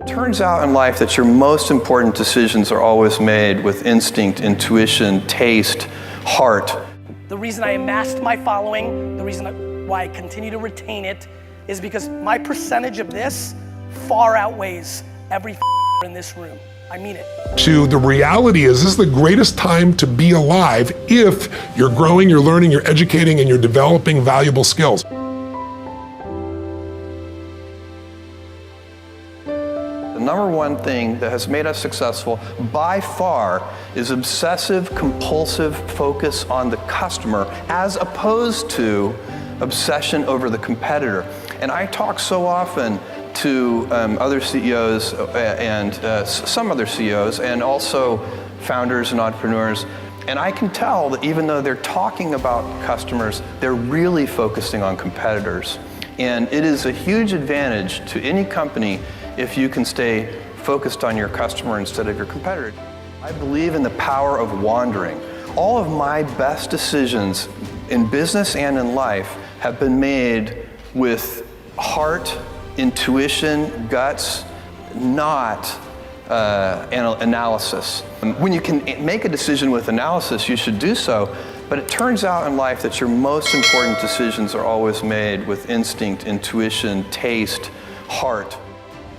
Turns out in life that your most important decisions are always made with instinct, intuition, taste, heart. The reason I amassed my following, the reason why I continue to retain it, is because my percentage of this far outweighs every in this room. I mean it. The reality is, this is the greatest time to be alive if you're growing, you're learning, you're educating, and you're developing valuable skills. The number one thing that has made us successful by far is obsessive compulsive focus on the customer as opposed to obsession over the competitor. And I talk so often to other CEOs and some other CEOs and also founders and entrepreneurs, and I can tell that even though they're talking about customers, they're really focusing on competitors. And it is a huge advantage to any company if you can stay focused on your customer instead of your competitor. I believe in the power of wandering. All of my best decisions in business and in life have been made with heart, intuition, guts, not analysis. When you can make a decision with analysis, you should do so, but it turns out in life that your most important decisions are always made with instinct, intuition, taste, heart.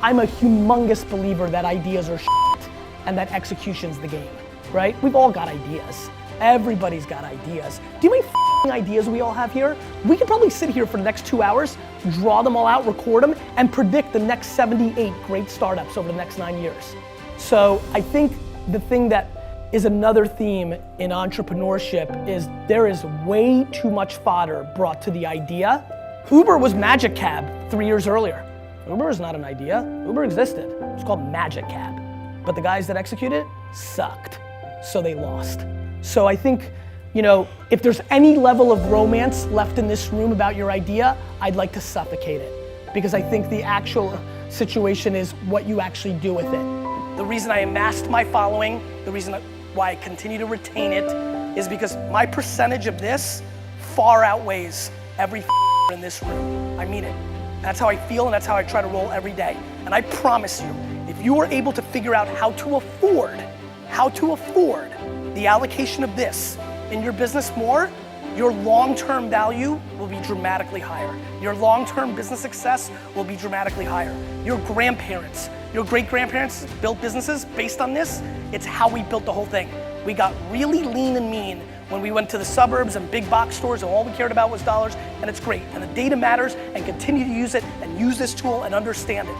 I'm a humongous believer that ideas are shit and that execution's the game, right? We've all got ideas. Everybody's got ideas. Do you know how many ideas we all have here? We could probably sit here for the next 2 hours, draw them all out, record them, and predict the next 78 great startups over the next 9 years. So I think the thing that is another theme in entrepreneurship is there is way too much fodder brought to the idea. Uber was Magic Cab 3 years earlier. Uber is not an idea. Uber existed. It was called Magic Cab. But the guys that executed it sucked, so they lost. So I think, you know, if there's any level of romance left in this room about your idea, I'd like to suffocate it. Because I think the actual situation is what you actually do with it. The reason I amassed my following, the reason why I continue to retain it, is because my percentage of this far outweighs every in this room. I mean it. That's how I feel and that's how I try to roll every day. And I promise you, if you are able to figure out how to afford the allocation of this in your business more, your long-term value will be dramatically higher. Your long-term business success will be dramatically higher. Your grandparents, your great-grandparents built businesses based on this. It's how we built the whole thing. We got really lean and mean when we went to the suburbs and big box stores and all we cared about was dollars, and it's great. And the data matters, and continue to use it and use this tool and understand it.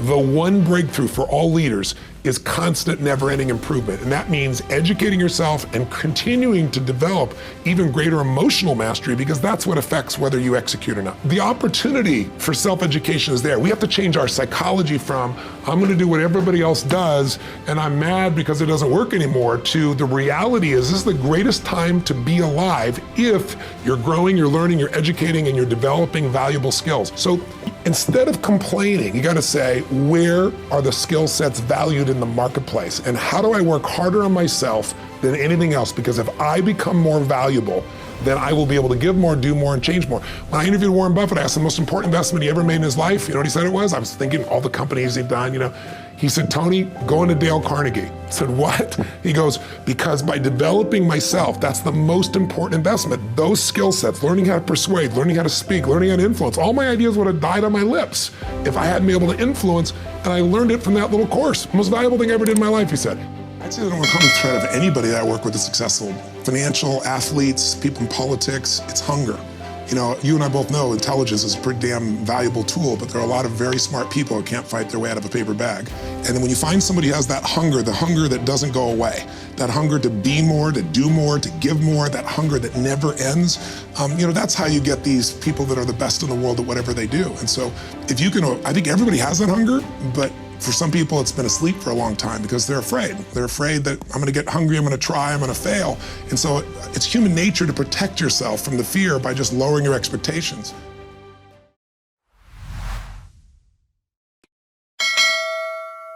The one breakthrough for all leaders is constant, never-ending improvement. And that means educating yourself and continuing to develop even greater emotional mastery, because that's what affects whether you execute or not. The opportunity for self-education is there. We have to change our psychology from, I'm gonna do what everybody else does, and I'm mad because it doesn't work anymore, to the reality is, this is the greatest time to be alive if you're growing, you're learning, you're educating, and you're developing valuable skills. So instead of complaining, you gotta say, where are the skill sets valued in the marketplace? And how do I work harder on myself than anything else? Because if I become more valuable, then I will be able to give more, do more, and change more. When I interviewed Warren Buffett, I asked the most important investment he ever made in his life. You know what he said it was? I was thinking all the companies he'd done, you know. He said, Tony, go into Dale Carnegie. I said, what? He goes, because by developing myself, that's the most important investment. Those skill sets, learning how to persuade, learning how to speak, learning how to influence, all my ideas would have died on my lips if I hadn't been able to influence, and I learned it from that little course. Most valuable thing I ever did in my life, he said. I'd say the number one common thread of anybody that I work with is successful. Financial, athletes, people in politics, it's hunger. You know, you and I both know intelligence is a pretty damn valuable tool, but there are a lot of very smart people who can't fight their way out of a paper bag. And then when you find somebody who has that hunger, the hunger that doesn't go away, that hunger to be more, to do more, to give more, that hunger that never ends, you know, that's how you get these people that are the best in the world at whatever they do. And so if you can, I think everybody has that hunger, but for some people, it's been asleep for a long time because they're afraid. They're afraid that I'm gonna get hungry, I'm gonna try, I'm gonna fail. And so it's human nature to protect yourself from the fear by just lowering your expectations.